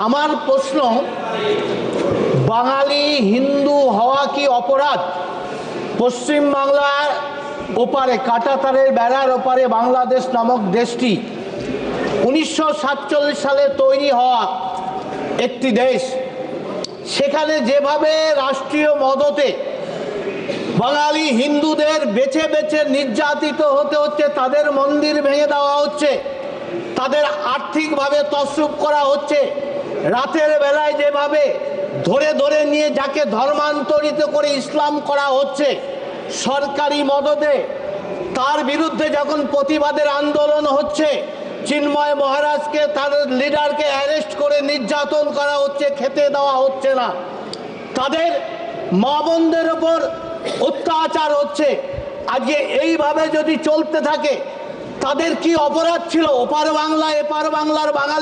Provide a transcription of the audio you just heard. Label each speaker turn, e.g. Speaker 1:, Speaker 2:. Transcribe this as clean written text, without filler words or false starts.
Speaker 1: আমার প্রশ্ন, বাঙালি হিন্দু হওয়া কি অপরাধ? পশ্চিম বাংলার ওপারে, কাঁটাতারের বেড়ার ওপারে বাংলাদেশ নামক দেশটি 1947 সালে তৈরি হওয়া একটি দেশ। সেখানে যেভাবে রাষ্ট্রীয় মদতে বাঙালি হিন্দুদের বেছে বেছে নির্যাতিত হতে হচ্ছে, তাদের মন্দির ভেঙে দেওয়া হচ্ছে, তাদের আর্থিকভাবে তছরূপ করা হচ্ছে, রাতের বেলায় যেভাবে ধরে ধরে নিয়ে যাকে ধর্মান্তরিত করে ইসলাম করা হচ্ছে সরকারি মদতে, তার বিরুদ্ধে যখন প্রতিবাদের আন্দোলন হচ্ছে, চিন্ময় মহারাজকে, তার লিডারকে অ্যারেস্ট করে নির্যাতন করা হচ্ছে, খেতে দেওয়া হচ্ছে না, তাদের মা বোনদের ওপর অত্যাচার হচ্ছে। আজকে এইভাবে যদি চলতে থাকে তাদের কি অপরাধ ছিল? ওপার বাংলা এপার বাংলার বাঙালি